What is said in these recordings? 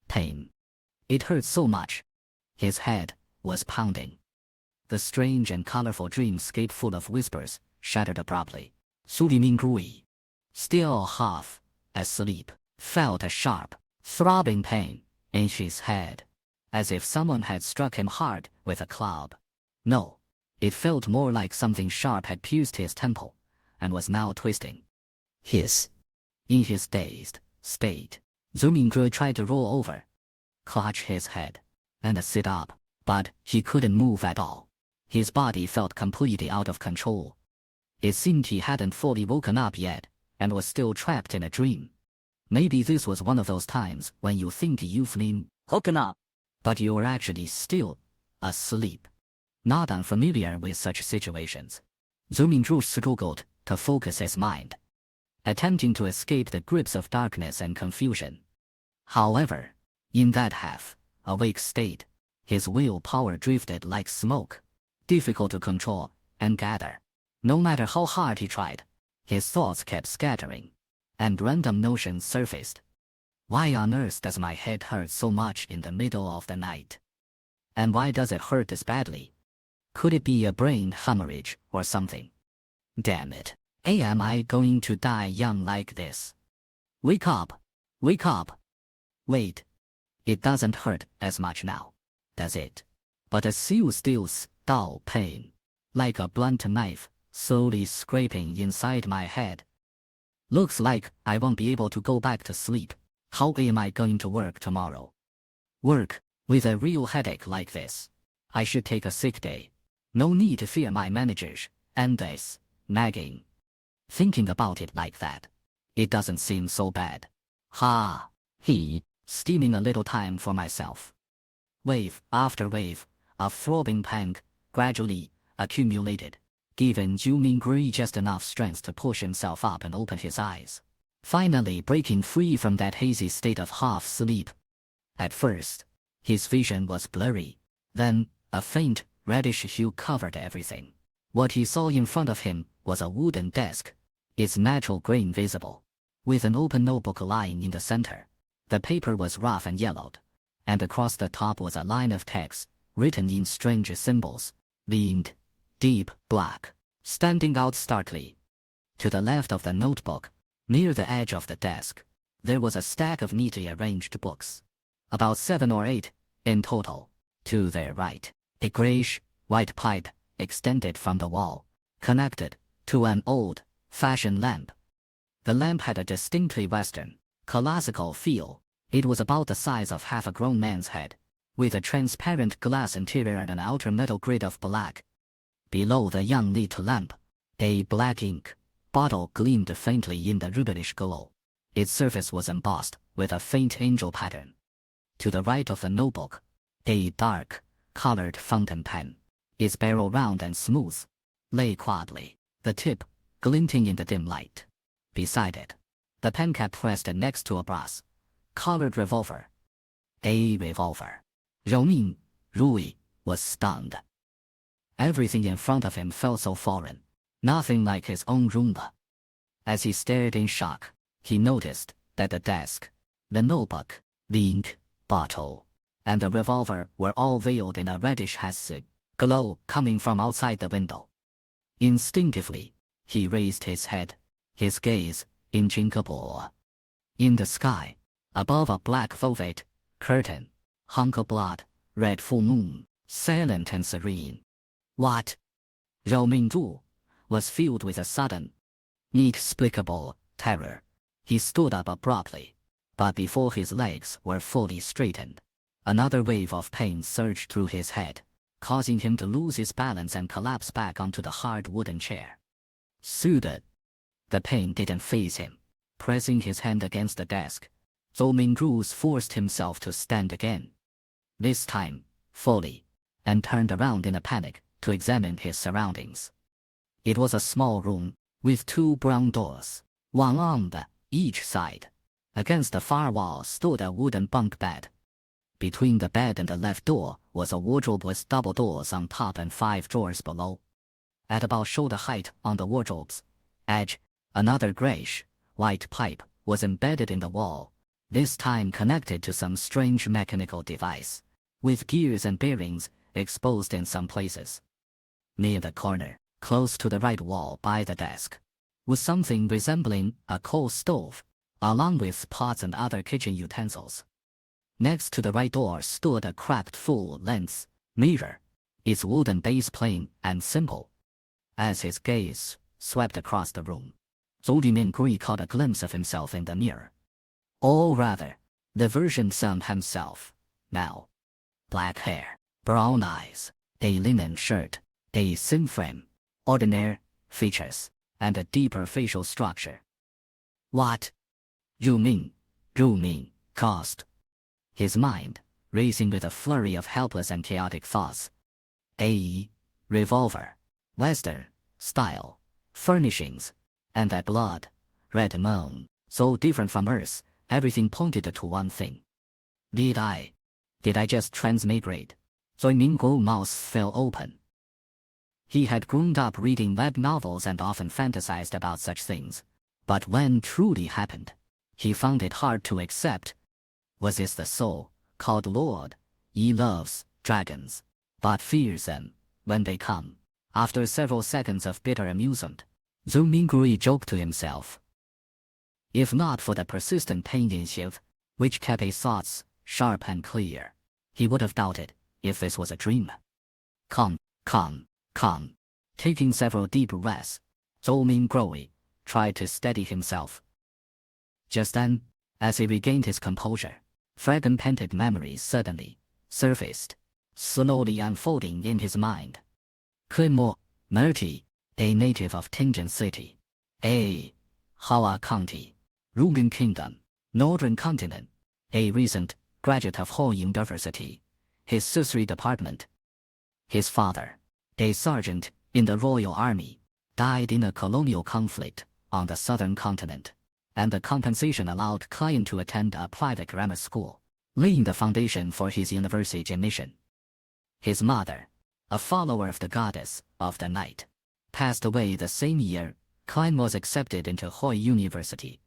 Pain. It hurt so much. His head was pounding. The strange and colorful dreamscape full of whispers shattered abruptly. Su Minghui, still half asleep, felt a sharp, throbbing pain in his head, as if someone had struck him hard with a club. No, it felt more like something sharp had pierced his temple and was now twisting. In his dazed state, Zhu Mingzhe tried to roll over, clutch his head, and sit up, but he couldn't move at all. His body felt completely out of control. It seemed he hadn't fully woken up yet, and was still trapped in a dream. Maybe this was one of those times when you think you've woken up, but you're actually still asleep. Not unfamiliar with such situations, Zhu Mingzhu struggled to focus his mind, attempting to escape the grips of darkness and confusion. However, in that half-awake state, his willpower drifted like smoke, difficult to control and gather. No matter how hard he tried, his thoughts kept scattering, and random notions surfaced. Why on earth does my head hurt so much in the middle of the night? And why does it hurt this badly? Could it be a brain hemorrhage or something? Damn it. Am I going to die young like this? Wake up! Wake up! Wait. It doesn't hurt as much now, does it? But a still dull pain, like a blunt knife, slowly scraping inside my head. Looks like I won't be able to go back to sleep. How am I going to work tomorrow? Work, with a real headache like this. I should take a sick day. No need to fear my managers, and this nagging. Thinking about it like that, it doesn't seem so bad. Steaming a little time for myself. Wave after wave of throbbing pain gradually accumulated, giving Zhu Minghui just enough strength to push himself up and open his eyes, finally breaking free from that hazy state of half-sleep. At first, his vision was blurry. Then, a faint, reddish hue covered everything. What he saw in front of him was a wooden desk, its natural grain visible, with an open notebook lying in the center. The paper was rough and yellowed, and across the top was a line of text, written in strange symbols, leaned, deep black, standing out starkly. To the left of the notebook, near the edge of the desk, there was a stack of neatly arranged books, about 7 or 8 in total. To their right, a grayish-white pipe extended from the wall, connected to an old-fashioned lamp. The lamp had a distinctly Western, classical feel. It was about the size of half a grown man's head, with a transparent glass interior and an outer metal grid of black. Below the young lit lamp, a black ink bottle gleamed faintly in the rubbish glow. Its surface was embossed with a faint angel pattern. To the right of the notebook, a dark-colored fountain pen, its barrel round and smooth, lay quietly, the tip glinting in the dim light. Beside it, the pen cap pressed next to a brass-colored revolver. A revolver. Zhou Mingzhu was stunned. Everything in front of him felt so foreign, nothing like his own room. As he stared in shock, he noticed that the desk, the notebook, the ink bottle, and the revolver were all veiled in a reddish hazy glow coming from outside the window. Instinctively, he raised his head, his gaze impenetrable. In the sky, above a black velvet curtain, hung a blood-red full moon, silent and serene. What? Zhou Mingzhu was filled with a sudden, inexplicable terror. He stood up abruptly, but before his legs were fully straightened, another wave of pain surged through his head, causing him to lose his balance and collapse back onto the hard wooden chair. Soothed. The pain didn't faze him. Pressing his hand against the desk, Zhou Mingzhu forced himself to stand again. This time, fully, and turned around in a panic to examine his surroundings. It was a small room, with 2 brown doors, one on each side. Against the far wall stood a wooden bunk bed. Between the bed and the left door was a wardrobe with double doors on top and 5 drawers below. At about shoulder height on the wardrobe's edge, another grayish-white pipe was embedded in the wall, this time connected to some strange mechanical device, with gears and bearings exposed in some places. Near the corner, close to the right wall by the desk, was something resembling a coal stove, along with pots and other kitchen utensils. Next to the right door stood a cracked full-length mirror, its wooden base plain and simple. As his gaze swept across the room, Zhou Minghui caught a glimpse of himself in the mirror. Or rather, the version son himself, now. Black hair, brown eyes, a linen shirt, a thin frame, ordinary features, and a deeper facial structure. What? You mean, caused. His mind, racing with a flurry of helpless and chaotic thoughts. A revolver, Western style, furnishings, and that blood, red moon, so different from Earth, everything pointed to one thing. Did I just transmigrate? Zhou Mingguo's mouth fell open. He had grown up reading web novels and often fantasized about such things, but when truly happened, he found it hard to accept. Was this the so-called Lord? He loves dragons, but fears them when they come. After several seconds of bitter amusement, Zhou Minghui joked to himself. If not for the persistent pain in his, which kept his thoughts sharp and clear, he would have doubted if this was a dream. Calm. Taking several deep breaths, Zhou Minghui tried to steady himself. Just then, as he regained his composure, fragmented memories suddenly surfaced, slowly unfolding in his mind. Kuimo Murti, a native of Tianjin City, a Hawa County, Rugen Kingdom, Northern Continent, a recent graduate of Ho University, his History Department. His father, a sergeant in the Royal Army, died in a colonial conflict on the southern continent, and the compensation allowed client to attend a private grammar school, laying the foundation for his university admission. His mother, a follower of the goddess of the night, passed away the same year Klein was accepted into Hoi University.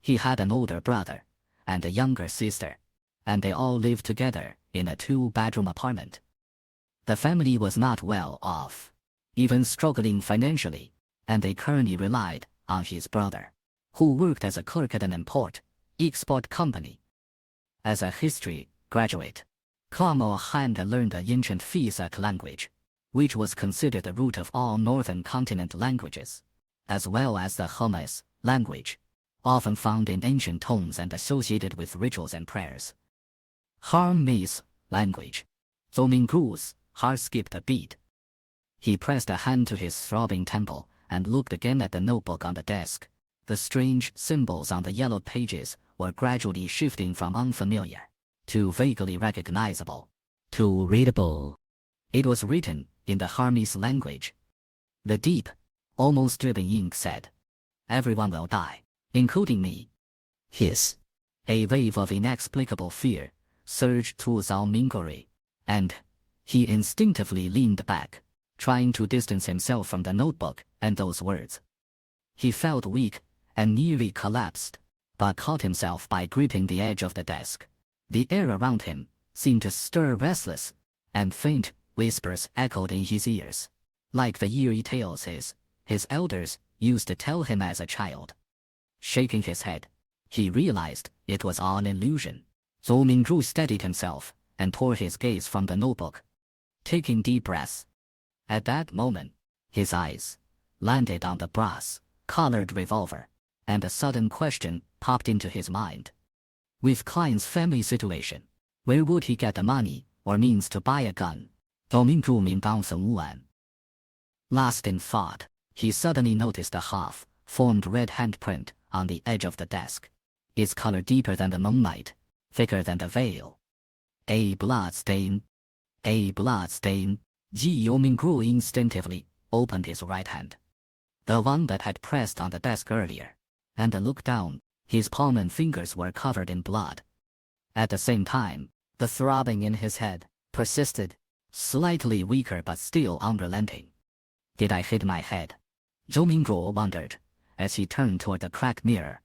He had an older brother and a younger sister, and they all lived together in a two-bedroom apartment. The family was not well off, even struggling financially, and they currently relied on his brother, who worked as a clerk at an import-export company. As a history graduate, Klamo had learned the ancient Fisak language, which was considered the root of all northern continent languages, as well as the Hermes language, often found in ancient tomes and associated with rituals and prayers. Hermes language. Zhou Minggui's heart skipped a beat. He pressed a hand to his throbbing temple and looked again at the notebook on the desk. The strange symbols on the yellow pages were gradually shifting from unfamiliar to vaguely recognizable to readable. It was written in the Hermes language. The deep, almost dripping ink said, "Everyone will die, including me." Hiss. A wave of inexplicable fear surged through Zhou Minghui, and he instinctively leaned back, trying to distance himself from the notebook and those words. He felt weak and nearly collapsed, but caught himself by gripping the edge of the desk. The air around him seemed to stir restless, and faint whispers echoed in his ears, like the eerie tales his elders used to tell him as a child. Shaking his head, he realized it was all an illusion. Zhou Minghui steadied himself and tore his gaze from the notebook, taking deep breaths. At that moment, his eyes landed on the brass-colored revolver, and a sudden question popped into his mind. With Klein's family situation, where would he get the money or means to buy a gun? Lost in thought, he suddenly noticed a half-formed red handprint on the edge of the desk, its color deeper than the moonlight, thicker than the veil. A blood stain. Zhou Minghui instinctively opened his right hand, the one that had pressed on the desk earlier, and looked down. His palm and fingers were covered in blood. At the same time, the throbbing in his head persisted, slightly weaker but still unrelenting. Did I hit my head? Zhou Minghui wondered, as he turned toward the cracked mirror.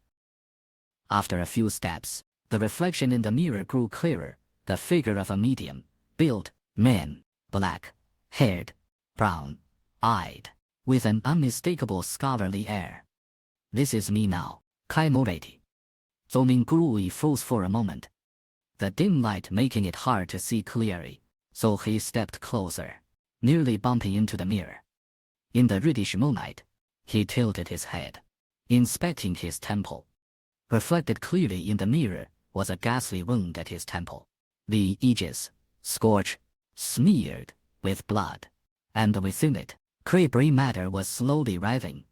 After a few steps, The reflection in the mirror grew clearer, the figure of a medium-built man, black-haired, brown-eyed, with an unmistakable scholarly air. "This is me now, Kai Moreti." Zhou Minggui froze for a moment, the dim light making it hard to see clearly, so he stepped closer, nearly bumping into the mirror. In the reddish moonlight, he tilted his head, inspecting his temple. Reflected clearly in the mirror was a ghastly wound at his temple, the aegis, scorched, smeared with blood, and within it, gray matter was slowly writhing,